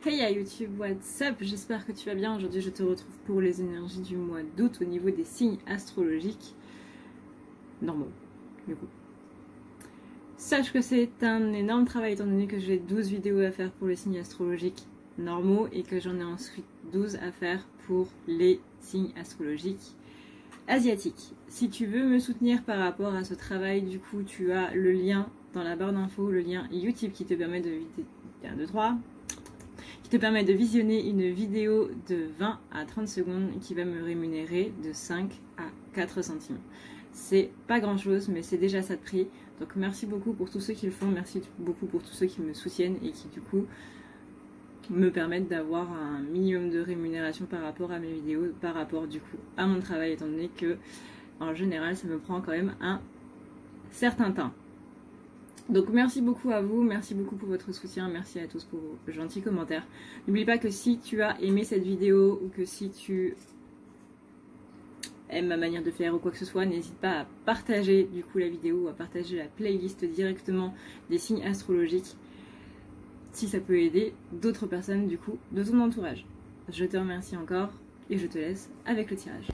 Hey à YouTube, what's up? J'espère que tu vas bien. Aujourd'hui je te retrouve pour les énergies du mois d'août au niveau des signes astrologiques normaux, du coup. Sache que c'est un énorme travail étant donné que j'ai 12 vidéos à faire pour les signes astrologiques normaux et que j'en ai ensuite 12 à faire pour les signes astrologiques asiatiques. Si tu veux me soutenir par rapport à ce travail, du coup tu as le lien dans la barre d'infos, le lien YouTube qui te permet de visionner une vidéo de 20 à 30 secondes qui va me rémunérer de 5 à 4 centimes. C'est pas grand chose, mais c'est déjà ça de prix. Donc merci beaucoup pour tous ceux qui le font, merci beaucoup pour tous ceux qui me soutiennent et qui du coup me permettent d'avoir un minimum de rémunération par rapport à mes vidéos, par rapport du coup à mon travail, étant donné que en général ça me prend quand même un certain temps. Donc merci beaucoup à vous, merci beaucoup pour votre soutien, merci à tous pour vos gentils commentaires. N'oublie pas que si tu as aimé cette vidéo ou que si tu aimes ma manière de faire ou quoi que ce soit, n'hésite pas à partager du coup la vidéo ou à partager la playlist directement des signes astrologiques si ça peut aider d'autres personnes du coup de ton entourage. Je te remercie encore et je te laisse avec le tirage.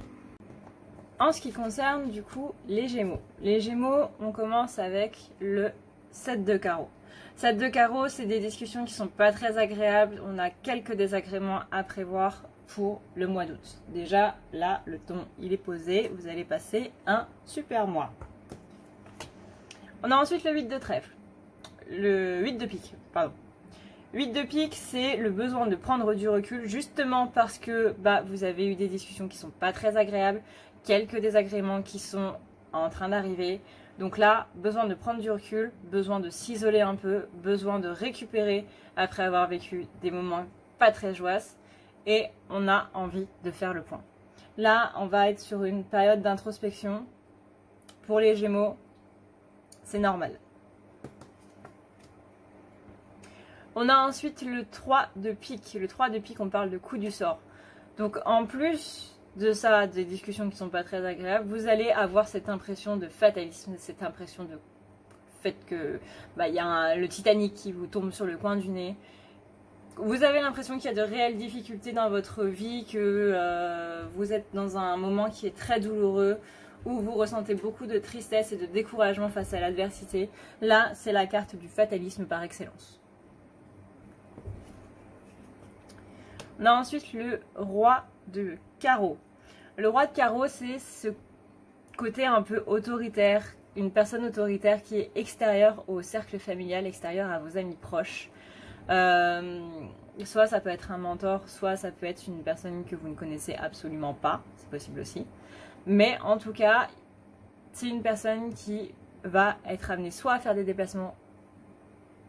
En ce qui concerne du coup les Gémeaux. Les Gémeaux, on commence avec le 7 de carreau. 7 de carreau, c'est des discussions qui sont pas très agréables. On a quelques désagréments à prévoir pour le mois d'août. Déjà, là, le ton, il est posé. Vous allez passer un super mois. On a ensuite le 8 de trèfle. Le 8 de pique, pardon. 8 de pique, c'est le besoin de prendre du recul, justement parce que vous avez eu des discussions qui sont pas très agréables, quelques désagréments qui sont en train d'arriver. Donc là, besoin de prendre du recul, besoin de s'isoler un peu, besoin de récupérer après avoir vécu des moments pas très joyeux. Et on a envie de faire le point. Là, on va être sur une période d'introspection. Pour les Gémeaux, c'est normal. On a ensuite le 3 de pique. Le 3 de pique, on parle de coup du sort. Donc en plus de ça, des discussions qui ne sont pas très agréables, vous allez avoir cette impression de fatalisme, cette impression de fait que y a le Titanic qui vous tombe sur le coin du nez. Vous avez l'impression qu'il y a de réelles difficultés dans votre vie, que vous êtes dans un moment qui est très douloureux, où vous ressentez beaucoup de tristesse et de découragement face à l'adversité. Là, c'est la carte du fatalisme par excellence. On a ensuite le roi de carreau. Le roi de carreau, c'est ce côté un peu autoritaire, une personne autoritaire qui est extérieure au cercle familial, extérieure à vos amis proches. Soit ça peut être un mentor, soit ça peut être une personne que vous ne connaissez absolument pas, c'est possible aussi. Mais en tout cas, c'est une personne qui va être amenée soit à faire des déplacements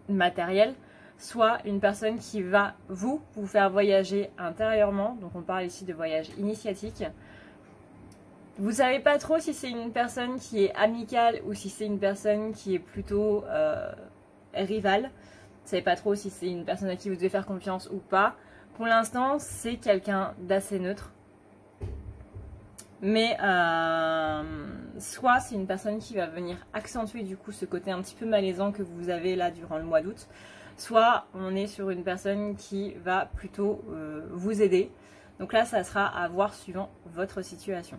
matériels, soit une personne qui va vous faire voyager intérieurement. Donc on parle ici de voyage initiatique. Vous savez pas trop si c'est une personne qui est amicale ou si c'est une personne qui est plutôt rivale. Vous savez pas trop si c'est une personne à qui vous devez faire confiance ou pas. Pour l'instant, c'est quelqu'un d'assez neutre. Mais soit c'est une personne qui va venir accentuer du coup ce côté un petit peu malaisant que vous avez là durant le mois d'août. Soit on est sur une personne qui va plutôt vous aider. Donc là, ça sera à voir suivant votre situation.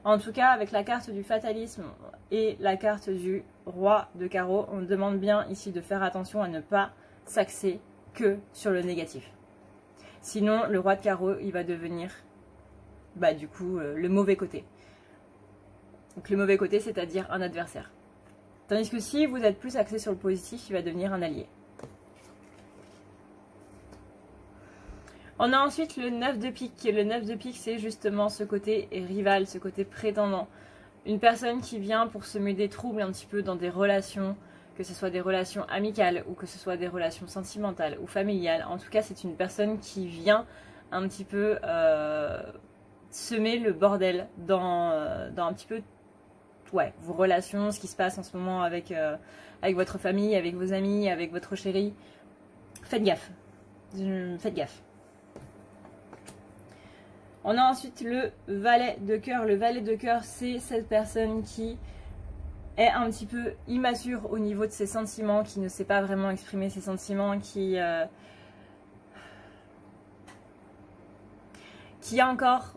En tout cas, avec la carte du fatalisme et la carte du roi de carreau, on demande bien ici de faire attention à ne pas s'axer que sur le négatif. Sinon, le roi de carreau, il va devenir du coup le mauvais côté. Donc le mauvais côté, c'est-à-dire un adversaire. Tandis que si vous êtes plus axé sur le positif, il va devenir un allié. On a ensuite le 9 de pique. Le 9 de pique, c'est justement ce côté rival, ce côté prétendant. Une personne qui vient pour semer des troubles un petit peu dans des relations, que ce soit des relations amicales ou que ce soit des relations sentimentales ou familiales. En tout cas, c'est une personne qui vient un petit peu semer le bordel dans un petit peu vos relations, ce qui se passe en ce moment avec votre famille, avec vos amis, avec votre chéri. Faites gaffe. Faites gaffe. On a ensuite le valet de cœur. Le valet de cœur, c'est cette personne qui est un petit peu immature au niveau de ses sentiments, qui ne sait pas vraiment exprimer ses sentiments, qui qui a encore,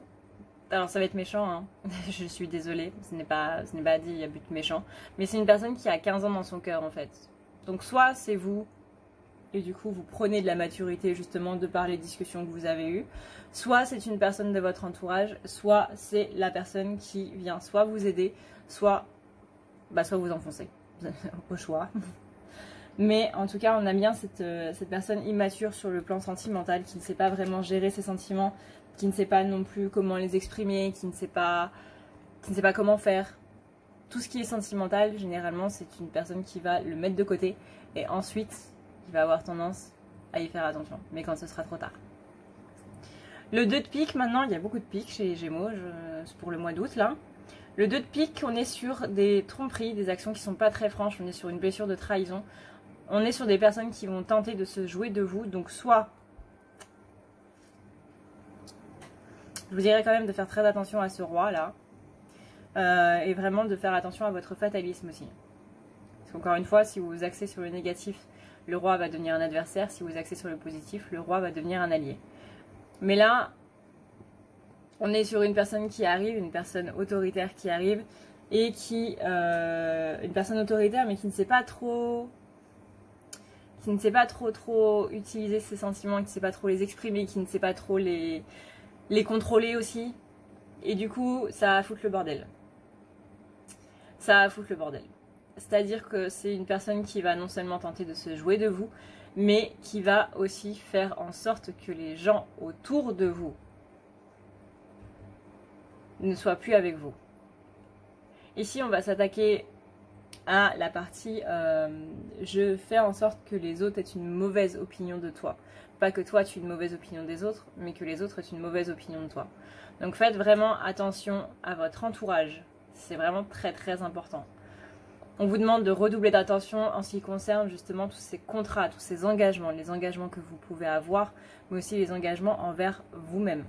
alors ça va être méchant, hein. Je suis désolée, ce n'est pas dit à but méchant, mais c'est une personne qui a 15 ans dans son cœur en fait. Donc soit c'est vous, et du coup vous prenez de la maturité justement de par les discussions que vous avez eues, soit c'est une personne de votre entourage, soit c'est la personne qui vient soit vous aider, soit vous enfoncer, au choix. Mais en tout cas on a bien cette personne immature sur le plan sentimental, qui ne sait pas vraiment gérer ses sentiments, qui ne sait pas non plus comment les exprimer, qui ne sait pas comment faire. Tout ce qui est sentimental, généralement, c'est une personne qui va le mettre de côté et ensuite, il va avoir tendance à y faire attention, mais quand ce sera trop tard. Le 2 de pique, maintenant, il y a beaucoup de piques chez les Gémeaux, pour le mois d'août, là. Le 2 de pique, on est sur des tromperies, des actions qui ne sont pas très franches, on est sur une blessure de trahison. On est sur des personnes qui vont tenter de se jouer de vous, donc soit... Je vous dirais quand même de faire très attention à ce roi, là. Et vraiment de faire attention à votre fatalisme aussi. Parce qu'encore une fois, si vous vous axez sur le négatif, le roi va devenir un adversaire. Si vous vous axez sur le positif, le roi va devenir un allié. Mais là, on est sur une personne qui arrive, une personne autoritaire qui arrive, et qui... une personne autoritaire, mais qui ne sait pas trop... trop utiliser ses sentiments, qui ne sait pas trop les exprimer, qui ne sait pas trop les contrôler aussi. Et du coup, ça va foutre le bordel. Ça va foutre le bordel. C'est-à-dire que c'est une personne qui va non seulement tenter de se jouer de vous, mais qui va aussi faire en sorte que les gens autour de vous ne soient plus avec vous. Ici, on va s'attaquer à la partie je fais en sorte que les autres aient une mauvaise opinion de toi. Pas que toi tu aies une mauvaise opinion des autres, mais que les autres aient une mauvaise opinion de toi. Donc faites vraiment attention à votre entourage. C'est vraiment très très important. On vous demande de redoubler d'attention en ce qui concerne justement tous ces contrats, tous ces engagements, les engagements que vous pouvez avoir, mais aussi les engagements envers vous-même.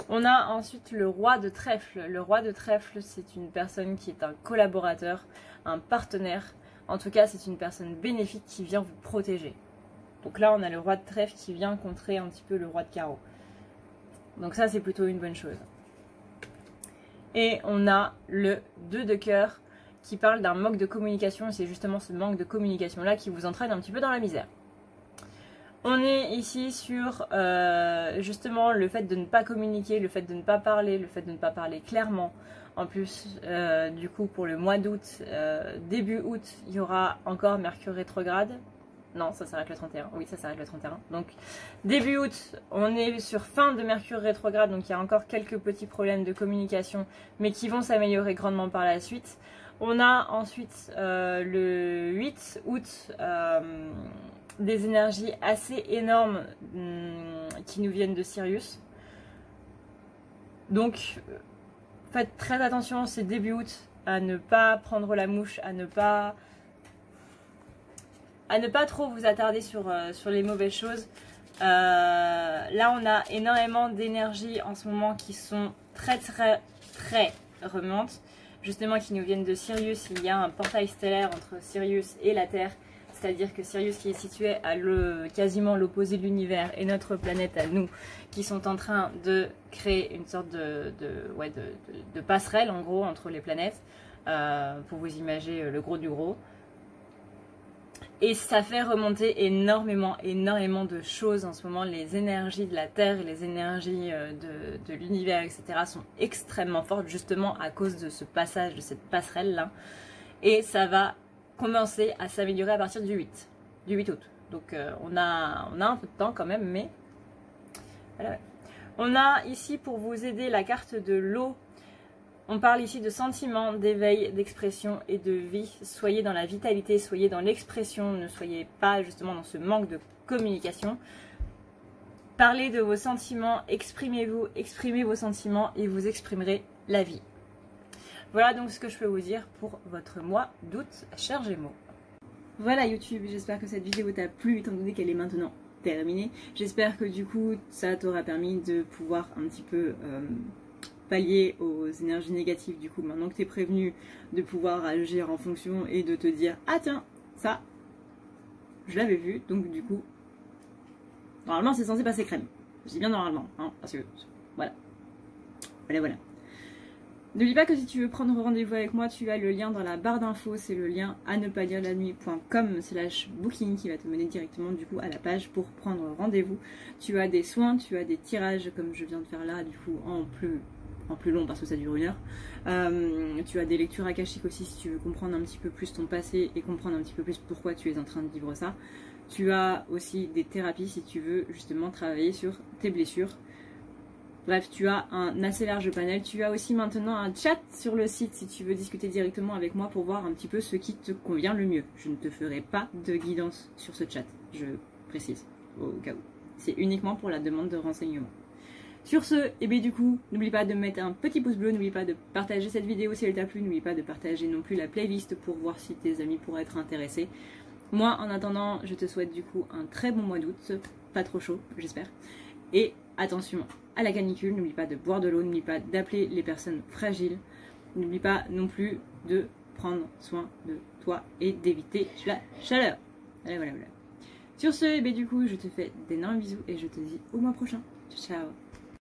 On a ensuite le roi de trèfle. Le roi de trèfle, c'est une personne qui est un collaborateur, un partenaire. En tout cas, c'est une personne bénéfique qui vient vous protéger. Donc là, on a le roi de trèfle qui vient contrer un petit peu le roi de carreau. Donc ça, c'est plutôt une bonne chose. Et on a le 2 de cœur qui parle d'un manque de communication. Et c'est justement ce manque de communication-là qui vous entraîne un petit peu dans la misère. On est ici sur justement le fait de ne pas communiquer, le fait de ne pas parler, le fait de ne pas parler clairement. En plus, du coup, pour le mois d'août, début août, il y aura encore Mercure rétrograde. Non, ça s'arrête le 31. Oui, ça s'arrête le 31. Donc, début août, on est sur fin de Mercure rétrograde. Donc, il y a encore quelques petits problèmes de communication, mais qui vont s'améliorer grandement par la suite. On a ensuite le 8 août... des énergies assez énormes qui nous viennent de Sirius. Donc faites très attention ces début août à ne pas prendre la mouche, à ne pas trop vous attarder sur les mauvaises choses. Là on a énormément d'énergies en ce moment qui sont très remontantes, justement qui nous viennent de Sirius. Il y a un portail stellaire entre Sirius et la Terre. C'est-à-dire que Sirius qui est situé à quasiment l'opposé de l'univers et notre planète à nous qui sont en train de créer une sorte de passerelle en gros entre les planètes pour vous imaginer le gros du gros. Et ça fait remonter énormément de choses en ce moment. Les énergies de la Terre et les énergies de l'univers, etc. sont extrêmement fortes justement à cause de ce passage, de cette passerelle-là. Et ça va commencer à s'améliorer à partir du 8 août. Donc on a un peu de temps quand même, mais voilà. On a ici pour vous aider la carte de l'eau. On parle ici de sentiments, d'éveil, d'expression et de vie. Soyez dans la vitalité, soyez dans l'expression, ne soyez pas justement dans ce manque de communication. Parlez de vos sentiments, exprimez-vous, exprimez vos sentiments et vous exprimerez la vie. Voilà donc ce que je peux vous dire pour votre mois d'août, chers Gémeaux. Voilà YouTube, j'espère que cette vidéo t'a plu étant donné qu'elle est maintenant terminée. J'espère que du coup ça t'aura permis de pouvoir un petit peu pallier aux énergies négatives du coup maintenant que tu es prévenu, de pouvoir agir en fonction et de te dire ah tiens ça je l'avais vu donc du coup normalement c'est censé passer crème. Je dis bien normalement, hein, parce que voilà. Voilà. N'oublie pas que si tu veux prendre rendez-vous avec moi, tu as le lien dans la barre d'infos, c'est le lien à ne pas dire la nuit.com/booking qui va te mener directement du coup à la page pour prendre rendez-vous. Tu as des soins, tu as des tirages comme je viens de faire là, du coup en plus long parce que ça dure 1 heure. Tu as des lectures akashiques aussi si tu veux comprendre un petit peu plus ton passé et comprendre un petit peu plus pourquoi tu es en train de vivre ça. Tu as aussi des thérapies si tu veux justement travailler sur tes blessures. Bref, tu as un assez large panel. Tu as aussi maintenant un chat sur le site si tu veux discuter directement avec moi pour voir un petit peu ce qui te convient le mieux. Je ne te ferai pas de guidance sur ce chat, je précise, au cas où. C'est uniquement pour la demande de renseignements. Sur ce, et bien du coup, n'oublie pas de mettre un petit pouce bleu, n'oublie pas de partager cette vidéo si elle t'a plu, n'oublie pas de partager non plus la playlist pour voir si tes amis pourraient être intéressés. Moi, en attendant, je te souhaite du coup un très bon mois d'août, pas trop chaud, j'espère. Et attention à la canicule, n'oublie pas de boire de l'eau, n'oublie pas d'appeler les personnes fragiles, n'oublie pas non plus de prendre soin de toi et d'éviter la chaleur. Voilà. Sur ce, et bien du coup, je te fais d'énormes bisous et je te dis au mois prochain. Ciao.